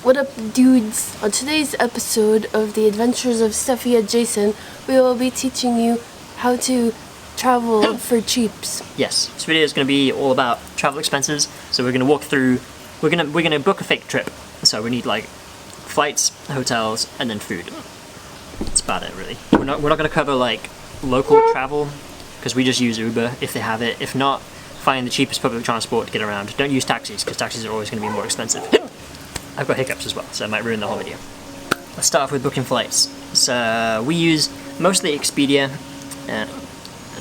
What up, dudes? On today's episode of The Adventures of Steffi and Jason, we will be teaching you how to travel for cheaps. Yes, this video is going to be all about travel expenses. So we're going to walk through. We're going to book a fake trip. So we need like flights, hotels, and then food. That's about it, really. We're not going to cover like local travel because we just use Uber if they have it. If not, find the cheapest public transport to get around. Don't use taxis because taxis are always going to be more expensive. I've got hiccups as well, so it might ruin the whole video. Let's start off with booking flights. So we use mostly Expedia.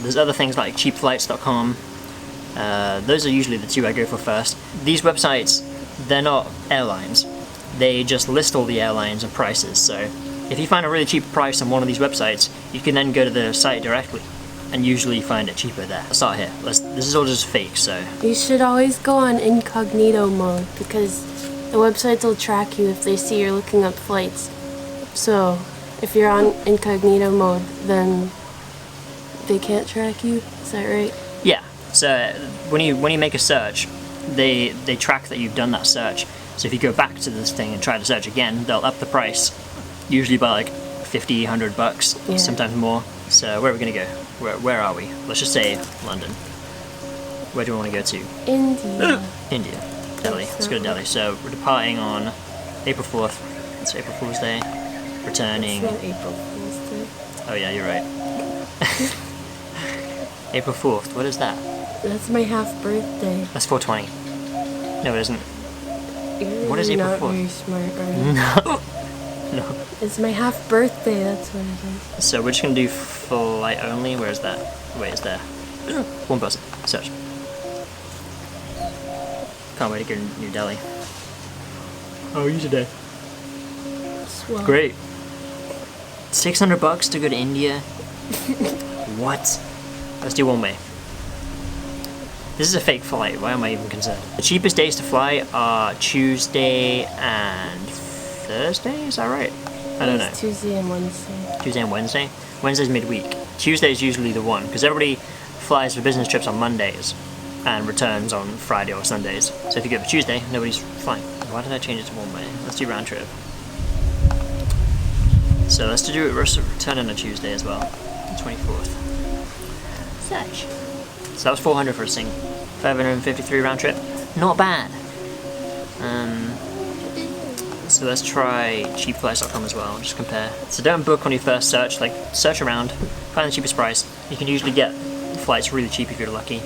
There's other things like cheapflights.com. Those are usually the two I go for first. These websites, they're not airlines. They just list all the airlines and prices. So if you find a really cheap price on one of these websites, you can then go to the site directly and usually find it cheaper there. Let's start here. This is all just fake, so... You should always go on incognito mode because the websites will track you if they see you're looking up flights. So if you're on incognito mode, then they can't track you. Is that right? Yeah. So when you make a search, they track that you've done that search. So if you go back to this thing and try to search again, they'll up the price, usually by like $50, $100, Yeah. sometimes more. So where are we gonna go? Where are we? Let's just say London. Where do we want to go to? India. India. Delhi. Let's go to Delhi. So we're departing on April 4th. It's April Fool's Day. Returning. It's not April Fool's Day. Oh yeah, you're right. April 4th. What is that? That's my half birthday. That's 420. No, it isn't. You're What is April not 4th? very smart, are you? No. No. It's my half birthday, that's what it is. So we're just gonna do flight only. Where is that? Wait, is there? One person. Search. Can't wait to go to New Delhi. How are you today? Swell. Great. $600 to go to India. What? Let's do one way. This is a fake flight. Why am I even concerned? The cheapest days to fly are Tuesday and Thursday. Is that right? I don't know. It's Tuesday and Wednesday. Tuesday and Wednesday. Wednesday's midweek. Tuesday is usually the one because everybody flies for business trips on Mondays and returns on Friday or Sundays. So if you go for Tuesday, nobody's flying. Why did I change it to one way? Let's do round trip. So let's do it. Return on a Tuesday as well, the 24th. Such. So that was 400 for a single. 553 round trip. Not bad. So let's try cheapflights.com as well, just compare. So don't book when you first search, like search around, find the cheapest price. You can usually get flights really cheap if you're lucky.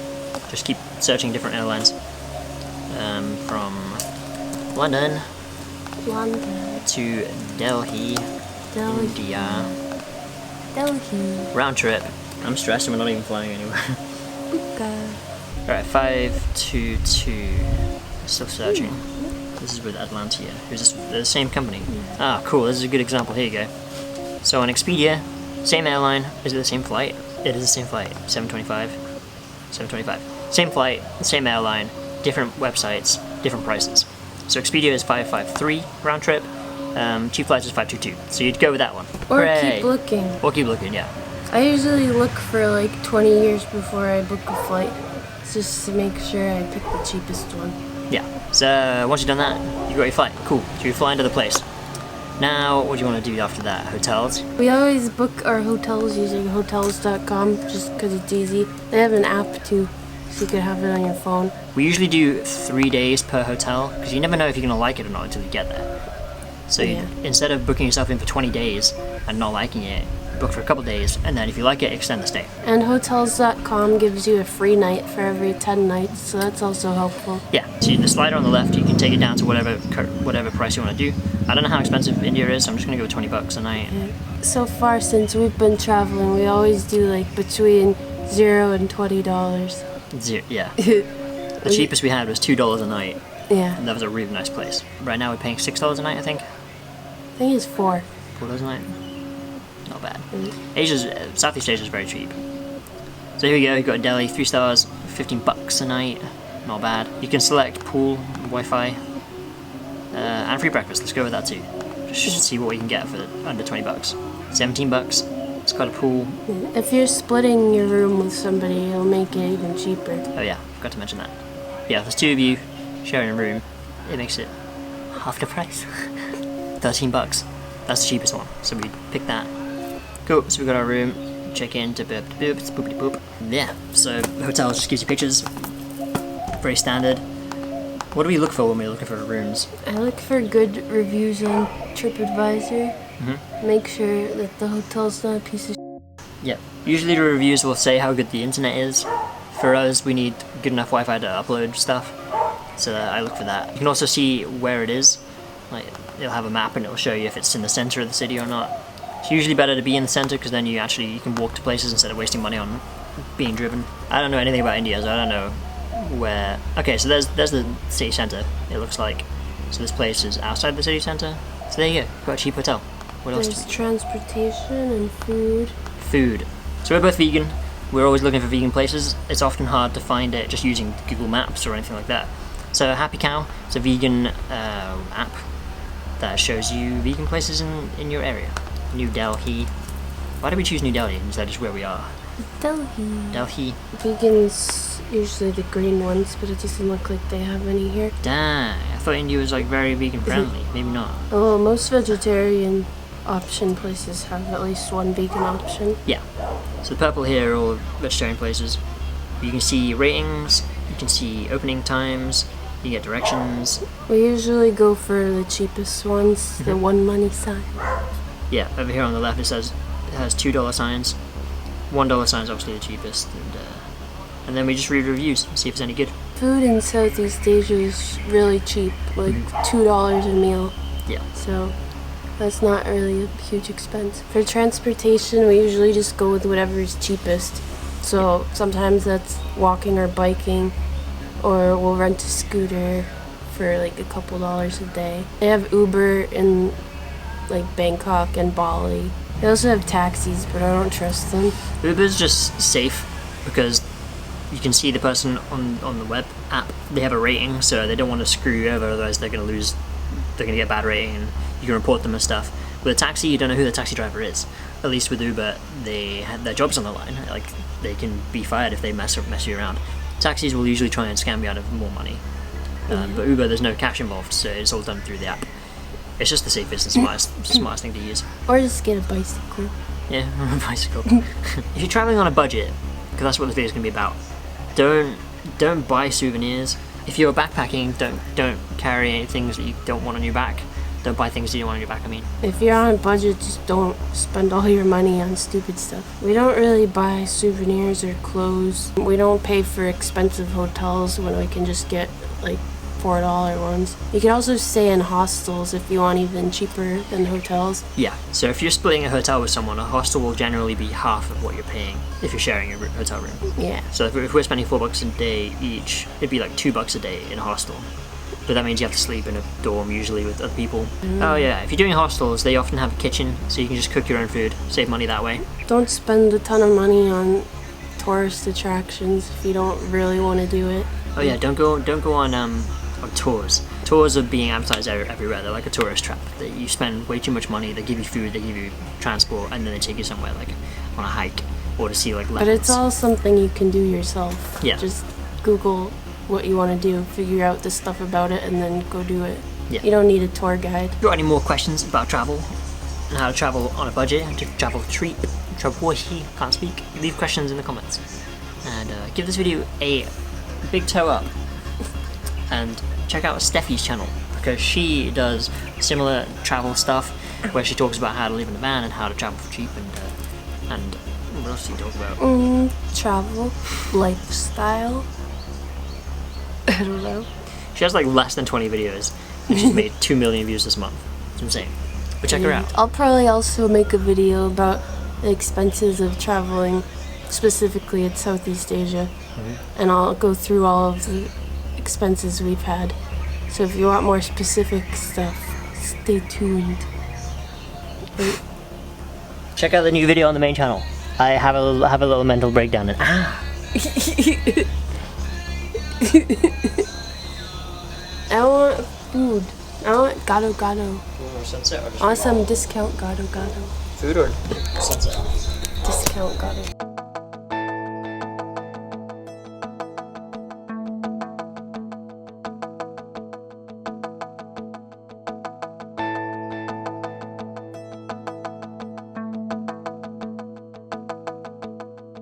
Just keep searching different airlines. From London to Delhi, India. Delhi. Round trip. I'm stressed and we're not even flying anywhere. Okay. Alright, 522. Still searching. This is with Atlantia, who's this, the same company. Ah, cool, this is a good example. Here you go. So on Expedia, same airline. Is it the same flight? It is the same flight. 725. 725. Same flight, same airline, different websites, different prices. So Expedia is 553 round trip. Cheap flights is 522. So you'd go with that one. Or Hooray. keep looking. Or keep looking, yeah. I usually look for like 20 years before I book a flight, just to make sure I pick the cheapest one. Yeah. So once you've done that, you got your flight. Cool. So you fly into the place. Now, what do you want to do after that? Hotels? We always book our hotels using hotels.com just because it's easy. They have an app too, so you could have it on your phone. We usually do 3 days per hotel because you never know if you're going to like it or not until you get there. So Yeah. instead of booking yourself in for 20 days and not liking it, book for a couple days and then if you like it, extend the stay. And hotels.com gives you a free night for every 10 nights, so that's also helpful. Yeah, so the slider on the left, you can take it down to whatever price you want to do. I don't know how expensive India is, so I'm just going to go with $20 a night. So far since we've been traveling, we always do like between $0 and $20. Yeah. The cheapest we had was $2 a night, Yeah, and that was a really nice place. Right now we're paying $6 a night, I think. I think it's $4. $4 a night. Not bad. Southeast Asia is very cheap. So here we go. You've got Delhi, 3 stars, $15 a night. Not bad. You can select pool, Wi-Fi, and free breakfast. Let's go with that too. Just see what we can get for under $20. $17. It's got a pool. If you're splitting your room with somebody, it'll make it even cheaper. Oh yeah, forgot to mention that. Yeah, there's 2 of you sharing a room. It makes it half the price. $13. That's the cheapest one, so we picked that. Cool, so we got our room, check in to boop, it's boopity boop. Yeah, so the hotel just gives you pictures, very standard. What do we look for when we're looking for rooms? I look for good reviews on TripAdvisor. Make sure that the hotel's not a piece of Yeah, usually the reviews will say how good the internet is. For us, we need good enough Wi-Fi to upload stuff, so I look for that. You can also see where it is. Like, it'll have a map and it'll show you if it's in the center of the city or not. It's usually better to be in the center because then you can walk to places instead of wasting money on being driven. I don't know anything about India, so I don't know where. Okay, so there's the city center. It looks like. So this place is outside the city center. So there you go. Got a cheap hotel. What else? There's transportation and food. Food. So we're both vegan. We're always looking for vegan places. It's often hard to find it just using Google Maps or anything like that. So Happy Cow, it's a vegan app that shows you vegan places in your area. New Delhi. Why did we choose New Delhi instead of just where we are? Delhi. Vegan's usually the green ones, but it doesn't look like they have any here. Dang, I thought India was like very vegan friendly. Maybe not. Oh, most vegetarian option places have at least one vegan option. Yeah. So the purple here are all vegetarian places. You can see ratings, you can see opening times, you get directions. We usually go for the cheapest ones, the one money sign. Yeah, over here on the left it has $2 signs. $1 sign is obviously the cheapest, and then we just read reviews and see if it's any good. Food in Southeast Asia is really cheap, like $2 a meal. Yeah. So that's not really a huge expense. For transportation, we usually just go with whatever is cheapest. So sometimes that's walking or biking, or we'll rent a scooter for like a couple dollars a day. They have Uber in like Bangkok and Bali. They also have taxis, but I don't trust them. Uber's just safe because you can see the person on the web app. They have a rating, so they don't want to screw you over, otherwise they're going to get a bad rating and you can report them and stuff. With a taxi, you don't know who the taxi driver is. At least with Uber, they have their jobs on the line. Like, they can be fired if they mess you around. Taxis will usually try and scam you out of more money. But Uber, there's no cash involved, so it's all done through the app. It's just the safest and smartest thing to use. Or just get a bicycle. Yeah, a bicycle. If you're traveling on a budget, because that's what this video is going to be about, don't buy souvenirs. If you're backpacking, don't carry any things that you don't want on your back. Don't buy things you don't want on your back, I mean. If you're on a budget, just don't spend all your money on stupid stuff. We don't really buy souvenirs or clothes. We don't pay for expensive hotels when we can just get like $4 ones. You can also stay in hostels if you want, even cheaper than hotels. Yeah, so if you're splitting a hotel with someone, a hostel will generally be half of what you're paying if you're sharing a hotel room. Yeah. So if we're spending $4 a day each, it'd be like $2 a day in a hostel. But that means you have to sleep in a dorm usually with other people. Oh yeah, if you're doing hostels, they often have a kitchen, so you can just cook your own food, save money that way. Don't spend a ton of money on tourist attractions if you don't really want to do it. Oh yeah, don't go on tours. Tours are being advertised everywhere. They're like a tourist trap. You spend way too much money. They give you food, they give you transport, and then they take you somewhere like on a hike or to see like leopards. But it's all something you can do yourself. Yeah. Just Google what you want to do, figure out the stuff about it, and then go do it. Yeah. You don't need a tour guide. If you've got any more questions about travel and how to travel on a budget, to travel cheap, can't speak, leave questions in the comments. And give this video a big toe up. And check out Steffi's channel, because she does similar travel stuff where she talks about how to live in a van and how to travel for cheap and what else do you talk about? Travel, lifestyle. I don't know. She has like less than 20 videos and she's made 2 million views this month. It's insane. But check her out. I'll probably also make a video about the expenses of traveling, specifically in Southeast Asia. And I'll go through all of the expenses we've had. So if you want more specific stuff, stay tuned. Check out the new video on the main channel. I have a little mental breakdown and I want food. I want gado gado. Or sunset or just I want some discount gado gado. food or sunset? Discount gado